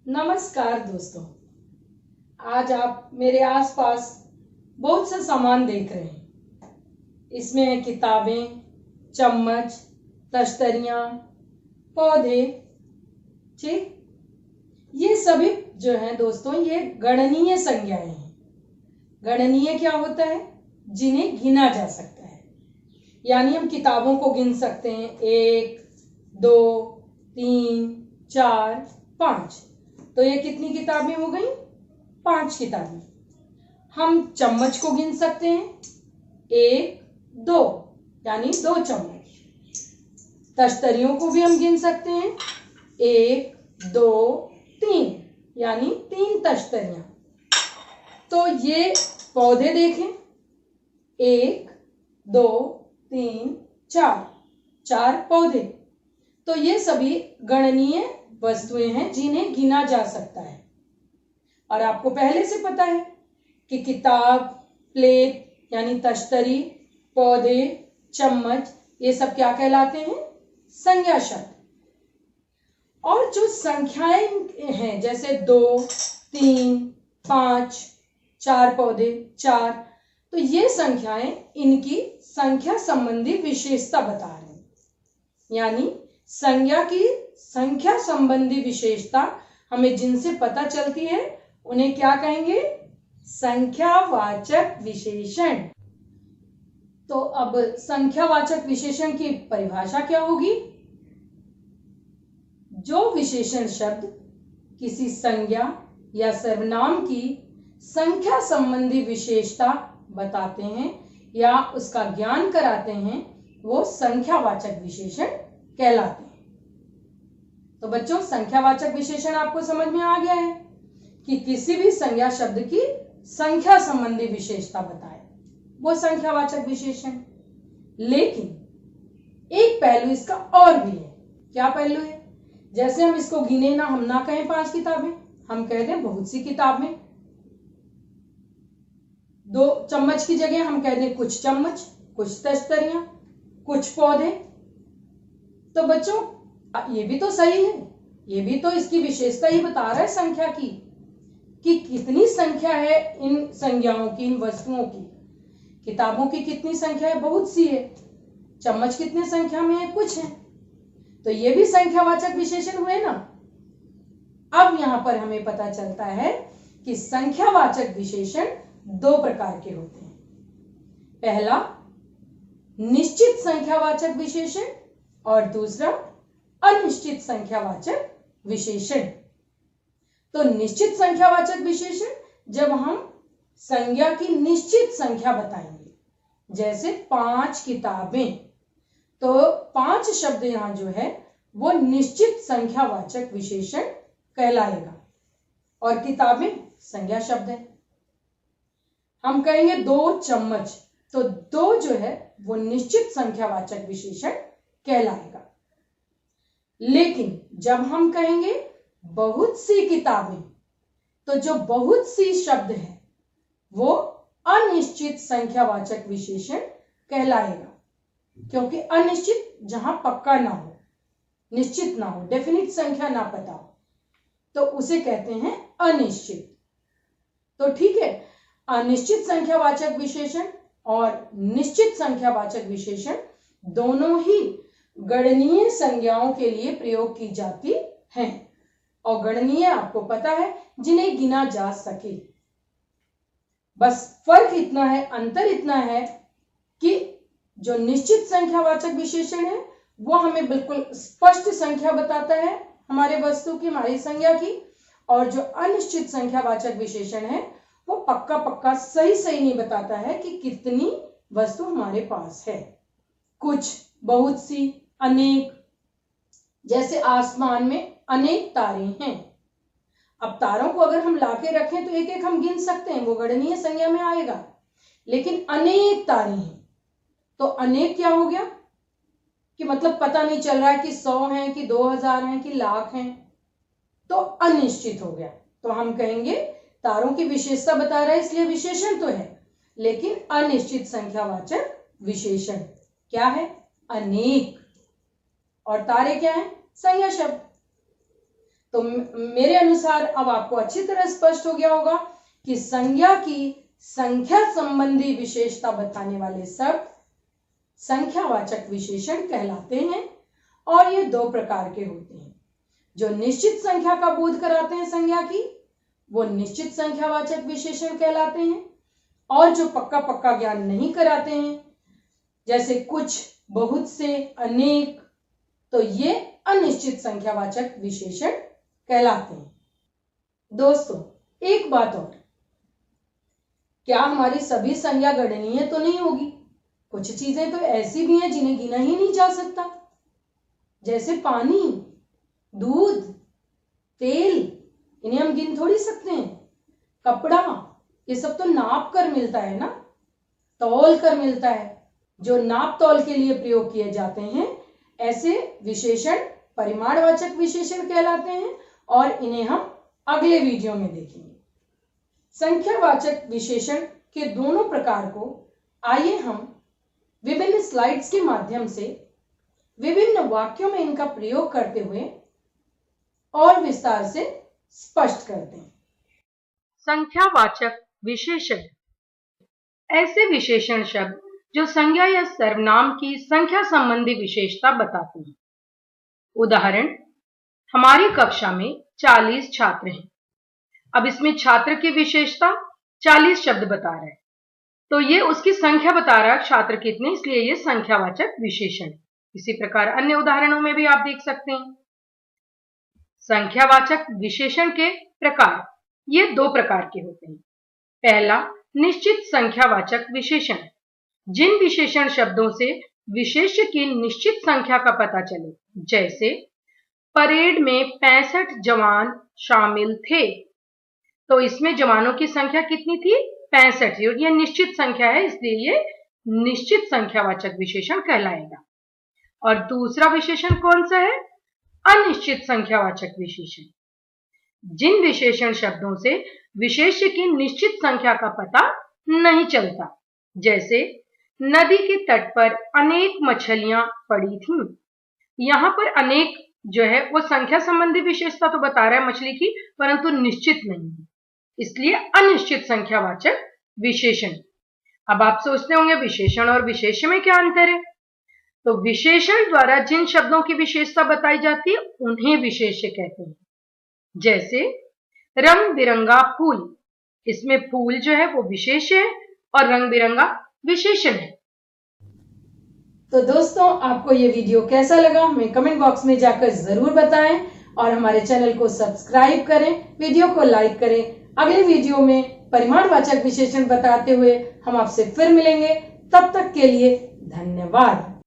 नमस्कार दोस्तों। आज आप मेरे आसपास बहुत सा सामान देख रहे हैं। इसमें है किताबें, चम्मच, तश्तरियाँ, पौधे। ठीक, ये सभी जो हैं दोस्तों, ये गणनीय संज्ञाएं हैं। गणनीय क्या होता है? जिन्हें गिना जा सकता है। यानी हम किताबों को गिन सकते हैं, 1, 2, 3, 4, 5। तो ये कितनी किताबें हो गई? 5 किताबें। हम चम्मच को गिन सकते हैं, 1, 2, यानी 2 चम्मच। तश्तरियों को भी हम गिन सकते हैं, 1, 2, 3, यानी 3 तश्तरियां। तो ये पौधे देखें, 1, 2, 3, 4 पौधे। तो ये सभी गणनीय वस्तुएं हैं जिन्हें गिना जा सकता है। और आपको पहले से पता है कि किताब, प्लेट यानी तश्तरी, पौधे, चम्मच, ये सब क्या कहलाते हैं? संज्ञा शब्द। और जो संख्याएं हैं, जैसे 2, 3, 5, 4 पौधे, 4, तो ये संख्याएं इनकी संख्या संबंधी विशेषता बता रहे हैं। यानी संज्ञा की संख्या संबंधी विशेषता हमें जिनसे पता चलती है उन्हें क्या कहेंगे? संख्यावाचक विशेषण। तो अब संख्यावाचक विशेषण की परिभाषा क्या होगी? जो विशेषण शब्द किसी संज्ञा या सर्वनाम की संख्या संबंधी विशेषता बताते हैं या उसका ज्ञान कराते हैं, वो संख्यावाचक विशेषण कहलाते हैं। तो बच्चों, संख्यावाचक विशेषण आपको समझ में आ गया है कि किसी भी संज्ञा शब्द की संख्या संबंधी विशेषता बताए, वो संख्यावाचक विशेषण। लेकिन एक पहलू इसका और भी है। क्या पहलू है? जैसे हम इसको गिने ना, हम ना कहें 5 किताबें, हम कह दें बहुत सी किताबें। 2 चम्मच की जगह हम कह दें कुछ चम्मच, कुछ तश्तरियां, कुछ पौधे। तो बच्चों, ये भी तो सही है, ये भी तो इसकी विशेषता ही बता रहा है संख्या की, कि कितनी संख्या है इन संज्ञाओं की, इन वस्तुओं की। किताबों की कितनी संख्या है? बहुत सी है। चम्मच कितने संख्या में है? कुछ है। तो ये भी संख्यावाचक विशेषण हुए ना। अब यहां पर हमें पता चलता है कि संख्यावाचक विशेषण 2 प्रकार के होते हैं। पहला निश्चित संख्यावाचक विशेषण और दूसरा अनिश्चित संख्यावाचक विशेषण। तो निश्चित संख्यावाचक विशेषण जब हम संज्ञा की निश्चित संख्या बताएंगे, जैसे 5 किताबें, तो 5 शब्द यहां जो है वो निश्चित संख्यावाचक विशेषण कहलाएगा और किताबें संज्ञा शब्द है। हम कहेंगे 2 चम्मच, तो 2 जो है वो निश्चित संख्यावाचक विशेषण कहलाएगा। लेकिन जब हम कहेंगे बहुत सी किताबें, तो जो बहुत सी शब्द है वो अनिश्चित संख्यावाचक विशेषण कहलाएगा। क्योंकि अनिश्चित जहां पक्का ना हो, निश्चित ना हो, डेफिनिट संख्या ना पता हो, तो उसे कहते हैं अनिश्चित। तो ठीक है, अनिश्चित संख्यावाचक विशेषण और निश्चित संख्यावाचक विशेषण दोनों ही गणनीय संज्ञाओं के लिए प्रयोग की जाती हैं। और गणनीय आपको पता है, जिन्हें गिना जा सके। बस फर्क इतना है, अंतर इतना है कि जो निश्चित संख्यावाचक विशेषण है वो हमें बिल्कुल स्पष्ट संख्या बताता है हमारे वस्तु की, हमारी संज्ञा की। और जो अनिश्चित संख्यावाचक विशेषण है वो पक्का पक्का सही सही नहीं बताता है कि कितनी वस्तु हमारे पास है। कुछ, बहुत सी, अनेक। जैसे आसमान में अनेक तारे हैं। अब तारों को अगर हम लाके रखें तो एक एक हम गिन सकते हैं, वो गणनीय संज्ञा में आएगा। लेकिन अनेक तारे हैं, तो अनेक क्या हो गया कि मतलब पता नहीं चल रहा है कि 100 हैं कि 2000 हैं कि लाख हैं, तो अनिश्चित हो गया। तो हम कहेंगे तारों की विशेषता बता रहा है, इसलिए विशेषण तो है, लेकिन अनिश्चित संख्यावाचक विशेषण क्या है? अनेक। और तारे क्या है? संज्ञा शब्द। तो मेरे अनुसार अब आपको अच्छी तरह स्पष्ट हो गया होगा कि संज्ञा की संख्या संबंधी विशेषता बताने वाले शब्द संख्यावाचक विशेषण कहलाते हैं और ये दो प्रकार के होते हैं। जो निश्चित संख्या का बोध कराते हैं संज्ञा की, वो निश्चित संख्यावाचक विशेषण कहलाते हैं, और जो पक्का पक्का ज्ञान नहीं कराते हैं, जैसे कुछ, बहुत से, अनेक, तो ये अनिश्चित संख्यावाचक विशेषण कहलाते हैं। दोस्तों, एक बात और, क्या हमारी सभी संज्ञा गणनीय तो नहीं होगी? कुछ चीजें तो ऐसी भी हैं जिन्हें गिना ही नहीं जा सकता, जैसे पानी, दूध, तेल, इन्हें हम गिन थोड़ी सकते हैं। कपड़ा, ये सब तो नाप कर मिलता है ना, तौल कर मिलता है। जो नाप तौल के लिए प्रयोग किए जाते हैं ऐसे विशेषण परिमाणवाचक विशेषण कहलाते हैं, और इन्हें हम अगले वीडियो में देखेंगे। संख्यावाचक विशेषण के दोनों प्रकार को आइए हम विभिन्न स्लाइड्स के माध्यम से विभिन्न वाक्यों में इनका प्रयोग करते हुए और विस्तार से स्पष्ट करते हैं। संख्यावाचक विशेषण ऐसे विशेषण शब्द जो संज्ञा या सर्वनाम की संख्या संबंधी विशेषता बताते हैं। उदाहरण, हमारी कक्षा में 40 छात्र हैं। अब इसमें छात्र की विशेषता 40 शब्द बता रहा है, तो ये उसकी संख्या बता रहा है, छात्र कितने, इसलिए ये संख्यावाचक विशेषण। इसी प्रकार अन्य उदाहरणों में भी आप देख सकते हैं। संख्यावाचक विशेषण के प्रकार ये दो प्रकार के होते हैं। पहला, निश्चित संख्यावाचक विशेषण, जिन विशेषण शब्दों से विशेष्य की निश्चित संख्या का पता चले, जैसे परेड में 65 जवान शामिल थे, तो इसमें जवानों की संख्या कितनी थी? 65। यह निश्चित संख्या है, इसलिए ये निश्चित संख्यावाचक विशेषण कहलाएगा। और दूसरा विशेषण कौन सा है? अनिश्चित संख्यावाचक विशेषण, जिन विशेषण शब्दों से विशेष्य की निश्चित संख्या का पता नहीं चलता, जैसे नदी के तट पर अनेक मछलियां पड़ी थीं। यहां पर अनेक जो है वो संख्या संबंधी विशेषता तो बता रहा है मछली की, परंतु निश्चित नहीं है, इसलिए अनिश्चित संख्यावाचक विशेषण। अब आप सोचते होंगे विशेषण और विशेष्य में क्या अंतर है? तो विशेषण द्वारा जिन शब्दों की विशेषता बताई जाती है उन्हें विशेष्य कहते हैं। जैसे रंग बिरंगा फूल, इसमें फूल जो है वो विशेष्य है और रंग बिरंगा विशेषण है। तो दोस्तों, आपको ये वीडियो कैसा लगा हमें कमेंट बॉक्स में जाकर जरूर बताएं, और हमारे चैनल को सब्सक्राइब करें, वीडियो को लाइक करें। अगले वीडियो में परिमाणवाचक विशेषण बताते हुए हम आपसे फिर मिलेंगे। तब तक के लिए धन्यवाद।